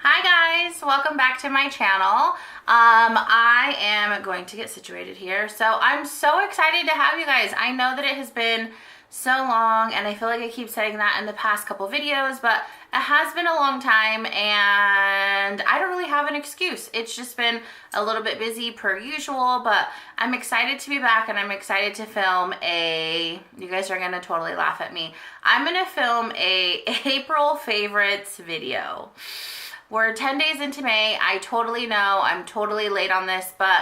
Hi guys, welcome back to my channel. I am going to get situated here. So I'm so excited to have you guys. I know that it has been so long and I feel like I keep saying that in the past couple videos, but it has been a long time and I don't really have an excuse. It's just been a little bit busy per usual, but I'm excited to be back and I'm excited to film you guys are gonna totally laugh at me. I'm gonna film a April favorites video. We're 10 days into May. I totally know I'm totally late on this, but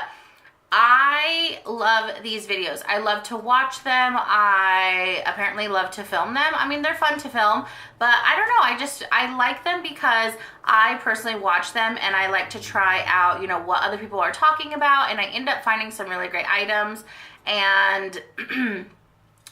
I love these videos. I love to watch them. I apparently love to film them. I mean, they're fun to film, but I don't know. I like them because I personally watch them and I like to try out, what other people are talking about, and I end up finding some really great items. And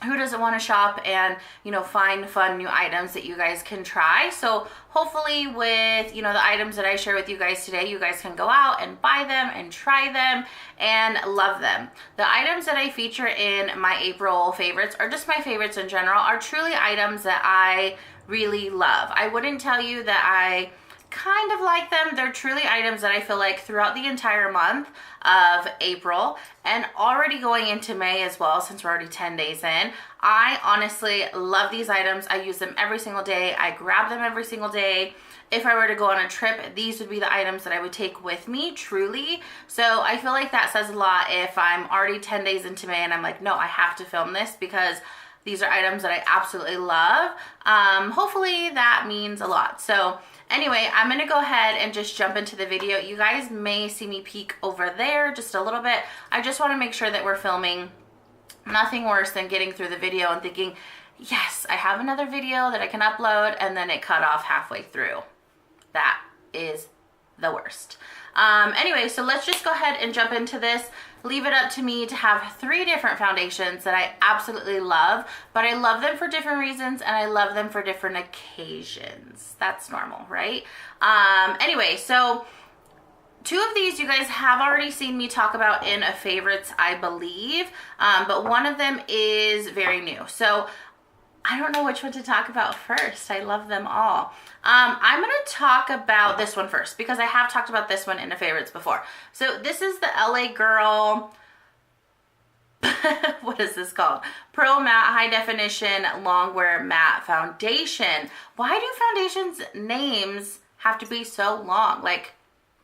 who doesn't want to shop and, find fun new items that you guys can try? So hopefully with, the items that I share with you guys today, you guys can go out and buy them and try them and love them. The items that I feature in my April favorites, or just my favorites in general, are truly items that I really love. I wouldn't tell you that I kind of like them. They're truly items that I feel like throughout the entire month of April and already going into May as well, since we're already 10 days in, I honestly love these items. I use them every single day. I grab them every single day. If I were to go on a trip, these would be the items that I would take with me, truly. So I feel like that says a lot if I'm already 10 days into May and I'm like, no, I have to film this because these are items that I absolutely love. Hopefully that means a lot. So anyway, I'm gonna go ahead and just jump into the video. You guys may see me peek over there just a little bit. I just wanna make sure that we're filming. Nothing worse than getting through the video and thinking, yes, I have another video that I can upload, and then it cut off halfway through. That is the worst. Anyway, so let's just go ahead and jump into this. Leave it up to me to have 3 different foundations that I absolutely love, but I love them for different reasons and I love them for different occasions. That's normal, right? Anyway, so 2 of these you guys have already seen me talk about in a favorites, I believe, but one of them is very new. So I don't know which one to talk about first. I love them all. I'm going to talk about this one first because I have talked about this one in the favorites before. So this is the LA Girl, what is this called? Pro Matte High Definition Longwear Matte Foundation. Why do foundations names have to be so long? Like,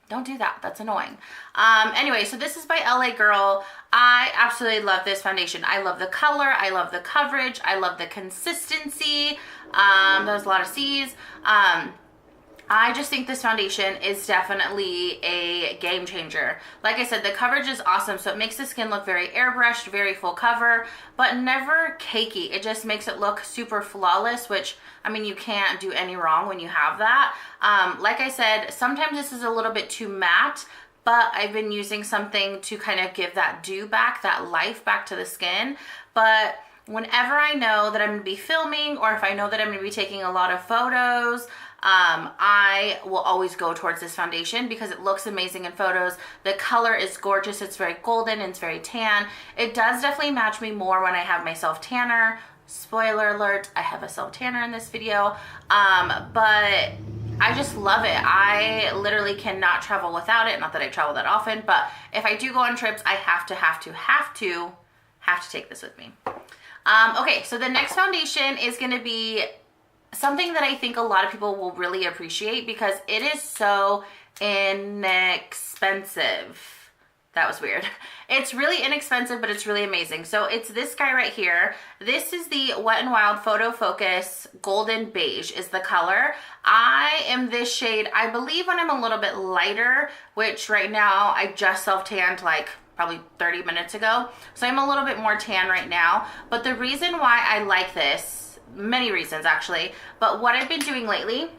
don't do that. That's annoying. Anyway, so this is by LA Girl. I absolutely love this foundation. I love the color. I love the coverage. I love the consistency. That was a lot of C's. I just think this foundation is definitely a game changer. Like I said, the coverage is awesome. So it makes the skin look very airbrushed, very full cover, but never cakey. It just makes it look super flawless, which, I mean, you can't do any wrong when you have that. Like I said, sometimes this is a little bit too matte, but I've been using something to kind of give that dew back, that life back to the skin. But whenever I know that I'm going to be filming, or if I know that I'm going to be taking a lot of photos, I will always go towards this foundation because it looks amazing in photos. The color is gorgeous. It's very golden and it's very tan. It does definitely match me more when I have my self tanner. Spoiler alert, I have a self tanner in this video. But I just love it. I literally cannot travel without it. Not that I travel that often, but if I do go on trips, I have to take this with me. Okay, so the next foundation is going to be something that I think a lot of people will really appreciate because it is so inexpensive. That was weird. It's really inexpensive, but it's really amazing. So it's this guy right here. This is the Wet n Wild Photo Focus Golden Beige is the color. I am this shade, I believe, when I'm a little bit lighter, which right now I just self-tanned like probably 30 minutes ago. So I'm a little bit more tan right now. But the reason why I like this, many reasons actually, but what I've been doing lately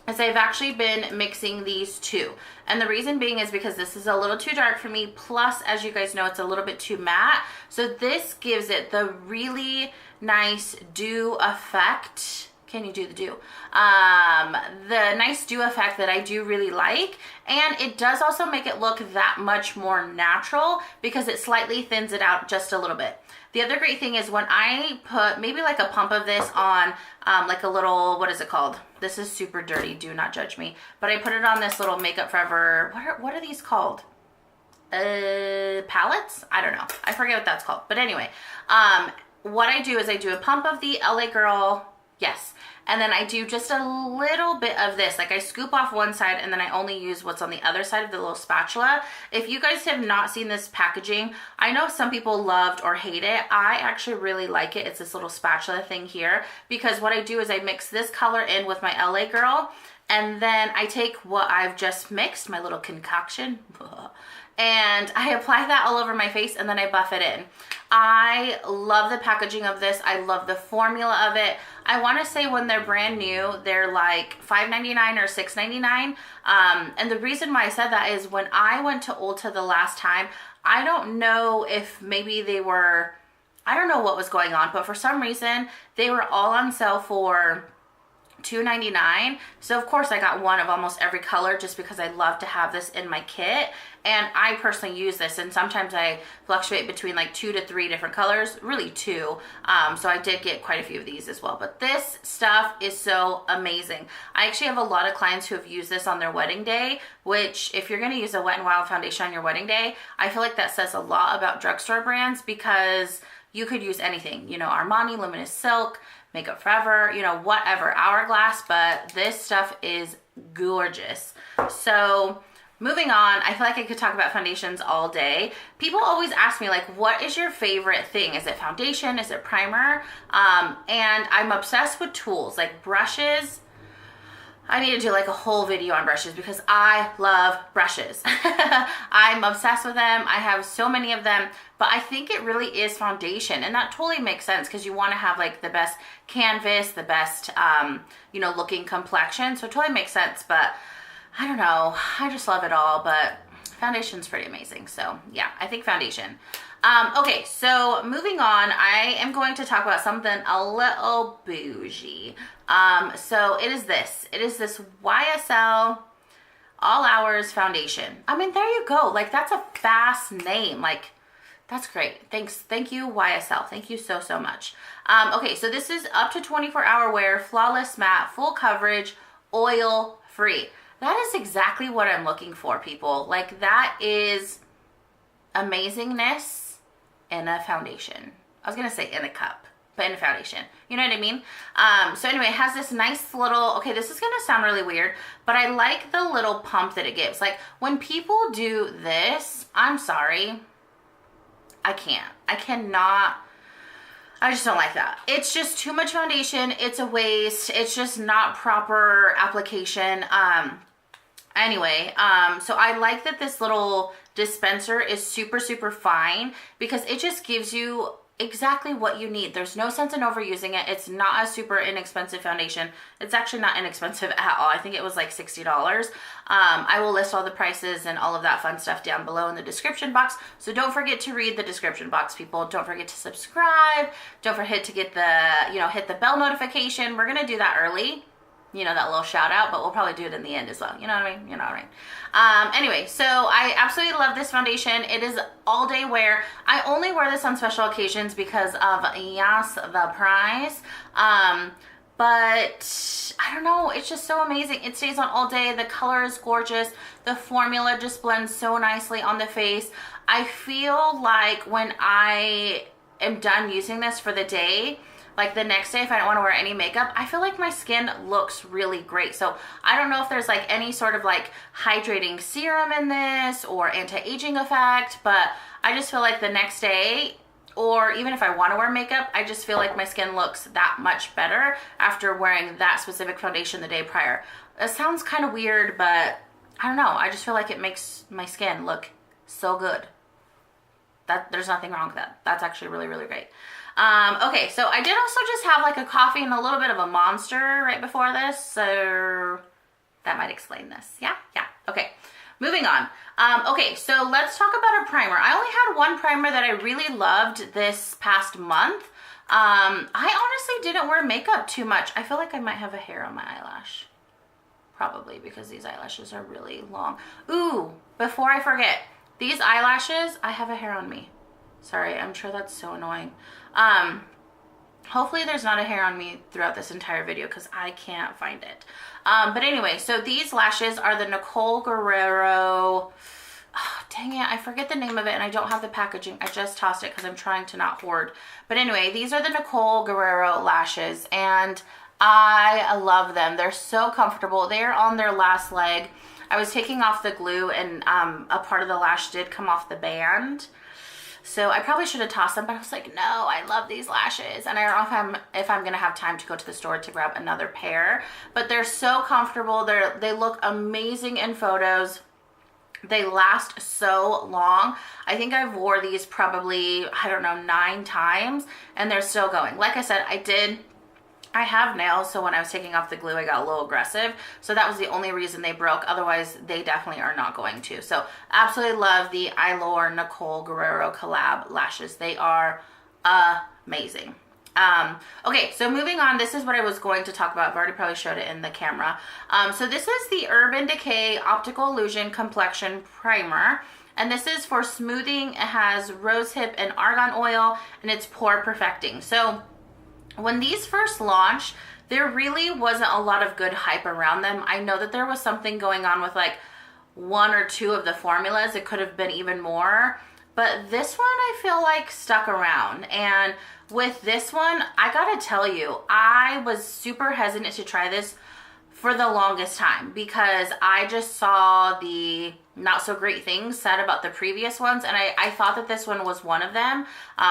is I've actually been mixing these 2. And the reason being is because this is a little too dark for me. Plus, as you guys know, it's a little bit too matte. So this gives it the really nice dew effect can you do the dew? The nice dew effect that I do really like, and it does also make it look that much more natural because it slightly thins it out just a little bit. The other great thing is when I put maybe like a pump of this on like a little, what is it called? This is super dirty, do not judge me. But I put it on this little Makeup Forever, what are these called? Palettes? I don't know. I forget what that's called. But anyway, what I do is I do a pump of the LA Girl, yes. And then I do just a little bit of this. Like I scoop off one side and then I only use what's on the other side of the little spatula. If you guys have not seen this packaging, I know some people loved or hate it. I actually really like it. It's this little spatula thing here because what I do is I mix this color in with my LA Girl, and then I take what I've just mixed, my little concoction, and I apply that all over my face and then I buff it in. I love the packaging of this. I love the formula of it. I want to say when they're brand new, they're like $5.99 or $6.99. And the reason why I said that is when I went to Ulta the last time, I don't know if maybe they were, I don't know what was going on, but for some reason they were all on sale for $2.99. So of course I got one of almost every color just because I love to have this in my kit, and I personally use this, and sometimes I fluctuate between like 2 to 3 different colors, really 2. So I did get quite a few of these as well, but this stuff is so amazing. I actually have a lot of clients who have used this on their wedding day, which if you're going to use a Wet n Wild foundation on your wedding day, I feel like that says a lot about drugstore brands because you could use anything, you know, Armani, Luminous Silk, Makeup Forever, you know, whatever, Hourglass, but this stuff is gorgeous. So moving on, I feel like I could talk about foundations all day. People always ask me, like, what is your favorite thing? Is it foundation? Is it primer? And I'm obsessed with tools, like brushes. I need to do like a whole video on brushes because I love brushes. I'm obsessed with them. I have so many of them, but I think it really is foundation, and that totally makes sense because you want to have like the best canvas, the best, you know, looking complexion. So it totally makes sense, but I don't know. I just love it all, but foundation's pretty amazing. So yeah, I think foundation. Okay, so moving on, I am going to talk about something a little bougie. So it is this YSL All Hours foundation. I mean, there you go. Like, that's a fast name. Like, that's great. Thank you, YSL. Thank you so, so much. Okay, so this is up to 24-hour wear, flawless matte, full coverage, oil free. That is exactly what I'm looking for, people. Like, that is amazingness in a foundation. I was gonna say in a cup, but in a foundation. You know what I mean? So anyway, it has this nice little, okay, this is gonna sound really weird, but I like the little pump that it gives. Like, when people do this, I'm sorry, I cannot, I just don't like that. It's just too much foundation. It's a waste. It's just not proper application. Anyway, so I like that this little dispenser is super, super fine because it just gives you exactly what you need. There's no sense in overusing it. It's not a super inexpensive foundation. It's actually not inexpensive at all. I think it was like $60. I will list all the prices and all of that fun stuff down below in the description box. So don't forget to read the description box, people. Don't forget to subscribe. Don't forget to get the, you know, hit the bell notification. We're going to do that early. You know, that little shout out, but we'll probably do it in the end as well. You know what I mean? You know what I mean? Anyway, so I absolutely love this foundation. It is all day wear. I only wear this on special occasions because of yes, the price. But I don't know, it's just so amazing. It stays on all day. The color is gorgeous. The formula just blends so nicely on the face. I feel like when I am done using this for the day, like the next day, if I don't want to wear any makeup, I feel like my skin looks really great. So I don't know if there's like any sort of like hydrating serum in this or anti-aging effect, but I just feel like the next day, or even if I want to wear makeup, I just feel like my skin looks that much better after wearing that specific foundation the day prior. It sounds kind of weird, but I don't know. I just feel like it makes my skin look so good. There's nothing wrong with that. That's actually really, really great. Okay, so I did also just have like a coffee and a little bit of a Monster right before this, so that might explain this. Yeah, okay. Moving on. Okay, so let's talk about a primer. I only had one primer that I really loved this past month. I honestly didn't wear makeup too much. I feel like I might have a hair on my eyelash. Probably because these eyelashes are really long. Ooh, before I forget, these eyelashes, I have a hair on me. Sorry, I'm sure that's so annoying. Hopefully there's not a hair on me throughout this entire video because I can't find it. But anyway, so these lashes are the Nicole Guerriero. Oh, dang it, I forget the name of it and I don't have the packaging. I just tossed it because I'm trying to not hoard. But anyway, these are the Nicole Guerriero lashes and I love them. They're so comfortable. They're on their last leg. I was taking off the glue and a part of the lash did come off the band. So I probably should have tossed them, but I was like, no, I love these lashes. And I don't know if I'm gonna have time to go to the store to grab another pair, but they're so comfortable. They look amazing in photos. They last so long. I think I've wore these probably, I don't know, 9 times and they're still going. Like I said, I have nails, so when I was taking off the glue, I got a little aggressive. So that was the only reason they broke. Otherwise, they definitely are not going to. So absolutely love the Eyelure Nicole Guerriero collab lashes. They are amazing. Okay, so moving on, this is what I was going to talk about. I've already probably showed it in the camera. So this is the Urban Decay Optical Illusion Complexion Primer. And this is for smoothing. It has rosehip and argan oil, and it's pore perfecting. So when these first launched, there really wasn't a lot of good hype around them. I know that there was something going on with like 1 or 2 of the formulas. It could have been even more. But this one I feel like stuck around. And with this one, I gotta tell you, I was super hesitant to try this for the longest time because I just saw the not so great things said about the previous ones, and I thought that this one was one of them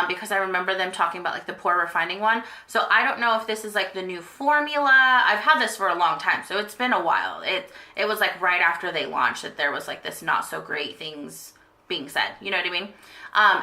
because I remember them talking about like the pore refining one. So I don't know if this is like the new formula. I've had this for a long time, so it's been a while. It was like right after they launched that there was like this not so great things being said, you know what I mean?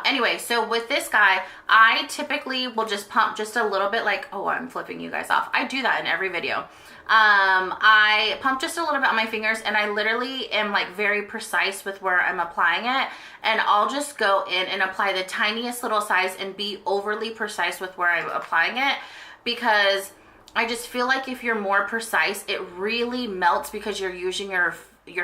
Anyway, so with this guy, I typically will just pump just a little bit, like, oh, I'm flipping you guys off. I do that in every video. I pump just a little bit on my fingers, and I literally am like very precise with where I'm applying it, and I'll just go in and apply the tiniest little size and be overly precise with where I'm applying it, because I just feel like if you're more precise, it really melts because you're using your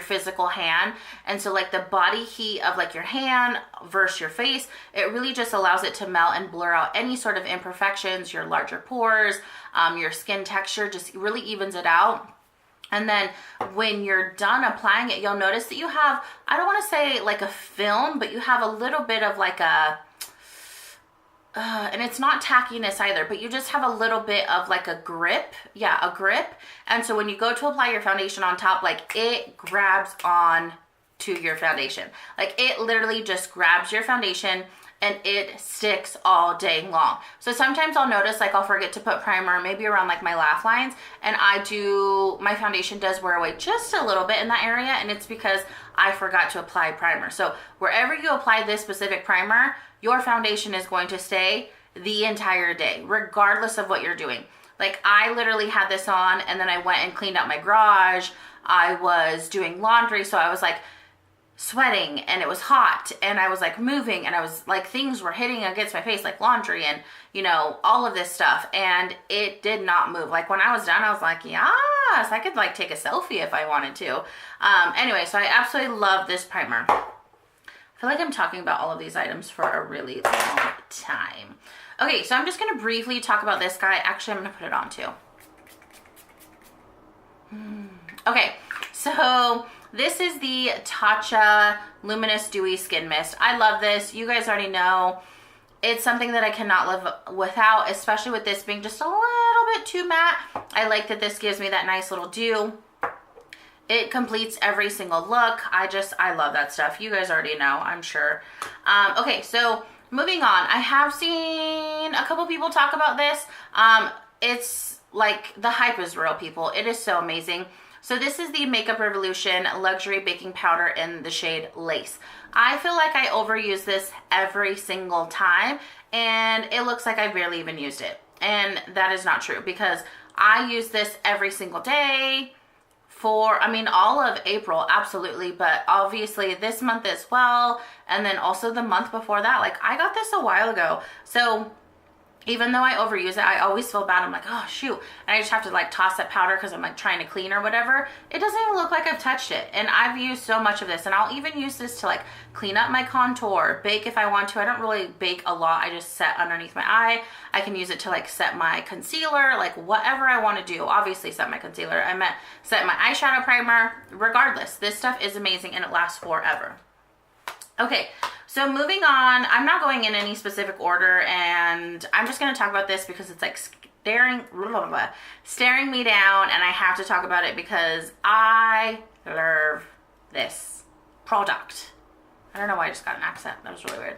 physical hand. And so like the body heat of like your hand versus your face, it really just allows it to melt and blur out any sort of imperfections, your larger pores, your skin texture, just really evens it out. And then when you're done applying it, you'll notice that you have, I don't want to say like a film, but you have a little bit of like a and it's not tackiness either, but you just have a little bit of like a grip. Yeah, a grip. And so when you go to apply your foundation on top, like it grabs on to your foundation. Like it literally just grabs your foundation and it sticks all day long. So sometimes I'll notice like I'll forget to put primer maybe around like my laugh lines, and my foundation does wear away just a little bit in that area, and it's because I forgot to apply primer. So wherever you apply this specific primer, your foundation is going to stay the entire day, regardless of what you're doing. Like I literally had this on and then I went and cleaned out my garage. I was doing laundry, so I was like sweating and it was hot and I was like moving and I was like, things were hitting against my face like laundry and you know, all of this stuff, and it did not move. Like when I was done, I was like, yes, I could like take a selfie if I wanted to. Anyway, so I absolutely love this primer. I feel like I'm talking about all of these items for a really long time. Okay, so I'm just gonna briefly talk about this guy. Actually, I'm gonna put it on too. Okay, so this is the Tatcha Luminous Dewy Skin Mist. I love this. You guys already know. It's something that I cannot live without, especially with this being just a little bit too matte. I like that this gives me that nice little dew. It completes every single look. I love that stuff. You guys already know, I'm sure. Okay, so moving on. I have seen a couple people talk about this. It's like, the hype is real, people. It is so amazing. So this is the Makeup Revolution Luxury Baking Powder in the shade Lace. I feel like I overuse this every single time, and it looks like I barely even used it. And that is not true, because I use this every single day for, I mean, all of April, absolutely, but obviously this month as well, and then also the month before that. Like, I got this a while ago. So even though I overuse it, I always feel bad. I'm like, oh shoot. And I just have to like toss that powder because I'm like trying to clean or whatever. It doesn't even look like I've touched it. And I've used so much of this, and I'll even use this to like clean up my contour, bake if I want to. I don't really bake a lot. I just set underneath my eye. I can use it to like set my concealer, like whatever I want to do. Obviously set my concealer. I meant set my eyeshadow primer. Regardless, this stuff is amazing and it lasts forever. Okay, so moving on, I'm not going in any specific order, and I'm just going to talk about this because it's like staring me down, and I have to talk about it because I love this product. I don't know why I just got an accent. That was really weird.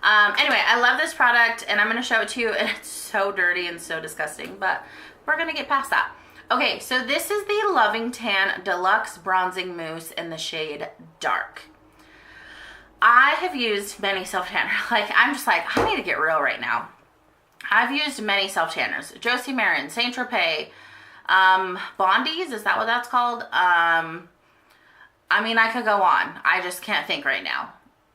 Anyway, I love this product, and I'm going to show it to you, and it's so dirty and so disgusting, but we're going to get past that. Okay, so this is the Loving Tan Deluxe Bronzing Mousse in the shade Dark. I have used many self-tanner. Like, I'm just like, I need to get real right now. I've used many self-tanners. Josie Maran, Saint Tropez, Bondi's, is that what that's called? I mean, I could go on. I just can't think right now.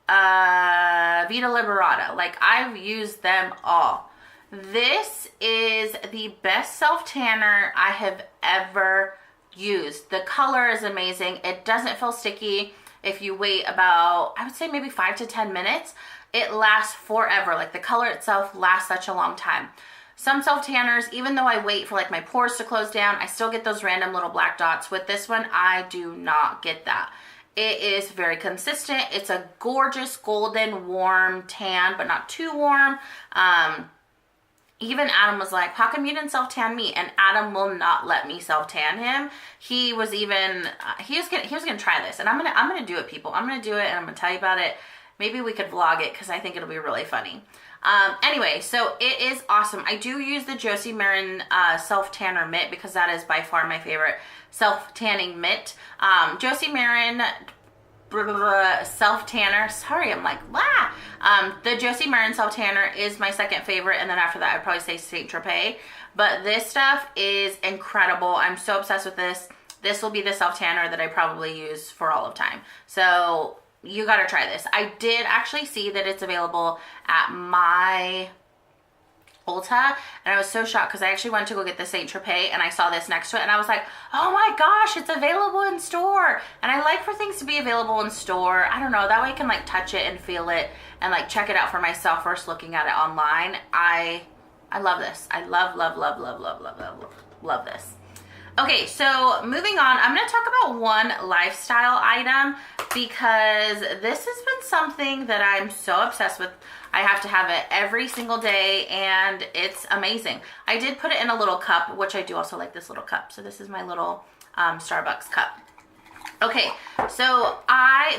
Vita Liberata. Like, I've used them all. This is the best self-tanner I have ever used. The color is amazing. It doesn't feel sticky. If you wait about, I would say maybe 5 to 10 minutes, it lasts forever. Like, the color itself lasts such a long time. Some self-tanners, even though I wait for like my pores to close down, I still get those random little black dots. With this one, I do not get that. It is very consistent. It's a gorgeous golden warm tan, but not too warm. Even Adam was like, how come you didn't self-tan me? And Adam will not let me self-tan him. He was even, he was gonna try this. And I'm gonna do it, people. I'm gonna do it, and I'm gonna tell you about it. Maybe we could vlog it, because I think it'll be really funny. Anyway, so it is awesome. I do use the Josie Maran self-tanner mitt, because that is by far my favorite self-tanning mitt. Josie Maran self-tanner, sorry, I'm like, the Josie Maran self-tanner is my second favorite, and then after that I'd probably say Saint Tropez. But this stuff is incredible. I'm so obsessed with this. This will be the self-tanner that I probably use for all of time. So you gotta try this. I did actually see that it's available at my Ulta, and I was so shocked because I actually went to go get the Saint Tropez, and I saw this next to it, and I was like, oh my gosh, it's available in store. And I like for things to be available in store. I don't know, that way I can like touch it and feel it and like check it out for myself versus looking at it online. I love this. I love this. Okay, so moving on, I'm going to talk about one lifestyle item, because this has been something that I'm so obsessed with. I have to have it every single day, and it's amazing. I did put it in a little cup, which I do also like this little cup. So this is my little Starbucks cup. Okay, so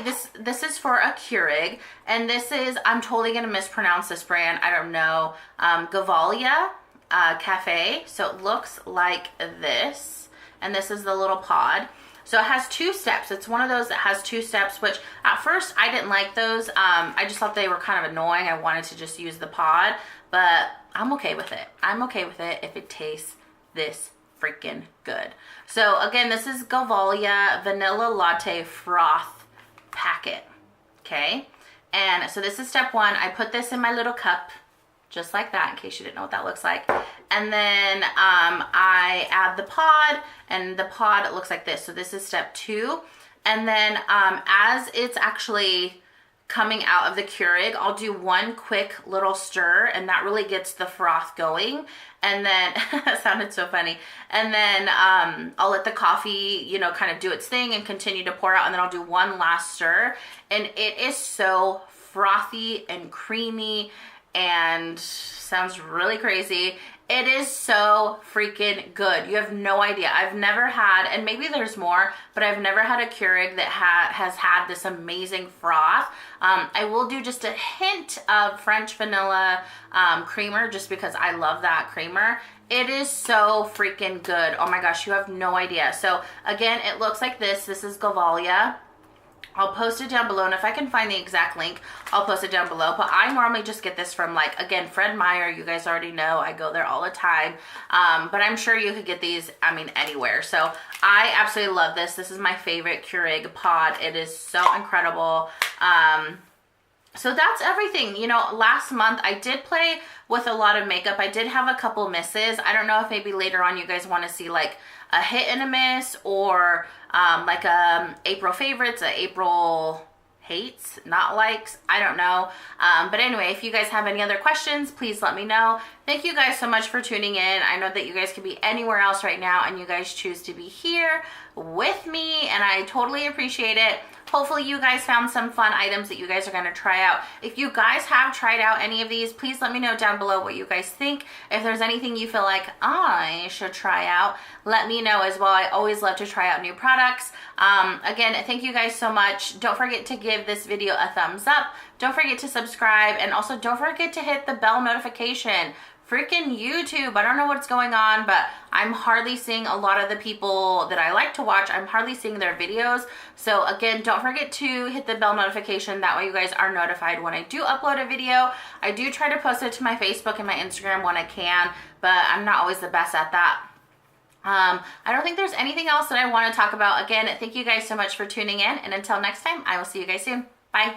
this is for a Keurig, and this is, I'm totally going to mispronounce this brand. I don't know. Gelavia Cafe. So it looks like this. And this is the little pod. So it has 2 steps. It's one of those that has 2 steps, which at first I didn't like those. I just thought they were kind of annoying. I wanted to just use the pod, but I'm okay with it. I'm okay with it if it tastes this freaking good. So again, this is Gelavia Vanilla Latte Froth Packet. Okay. And so this is step 1. I put this in my little cup, just like that, in case you didn't know what that looks like. And then I add the pod, and the pod looks like this. So this is step 2. And then as it's actually coming out of the Keurig, I'll do one quick little stir, and that really gets the froth going. And then, that sounded so funny. And then I'll let the coffee, you know, kind of do its thing and continue to pour out. And then I'll do one last stir. And it is so frothy and creamy, and sounds really crazy. It is so freaking good. You have no idea. I've never had, and maybe there's more, but I've never had a Keurig that has had this amazing froth. I will do just a hint of French vanilla creamer, just because I love that creamer. It is so freaking good. Oh my gosh, you have no idea. So again, it looks like this. This is Gelavia. I'll post it down below, and if I can find the exact link, I'll post it down below. But I normally just get this from, like, again, Fred Meyer. You guys already know I go there all the time. But I'm sure you could get these, I mean, anywhere. So I absolutely love this. This is my favorite Keurig pod. It is so incredible. So that's everything. You know, last month I did play with a lot of makeup. I did have a couple misses. I don't know if maybe later on you guys want to see like a hit and a miss, or like April favorites, a April hates, not likes, I don't know. But anyway, if you guys have any other questions, please let me know. Thank you guys so much for tuning in. I know that you guys could be anywhere else right now and you guys choose to be here with me, and I totally appreciate it. Hopefully you guys found some fun items that you guys are going to try out. If you guys have tried out any of these, please let me know down below what you guys think. If there's anything you feel like I should try out, let me know as well. I always love to try out new products. Again, thank you guys so much. Don't forget to give this video a thumbs up. Don't forget to subscribe, and also don't forget to hit the bell notification. Freaking YouTube, I don't know what's going on, but I'm hardly seeing a lot of the people that I like to watch. I'm hardly seeing their videos. So again, don't forget to hit the bell notification. That way you guys are notified when I do upload a video. I do try to post it to my Facebook and my Instagram when I can, but I'm not always the best at that. I don't think there's anything else that I want to talk about. Again, thank you guys so much for tuning in, and until next time, I will see you guys soon. Bye.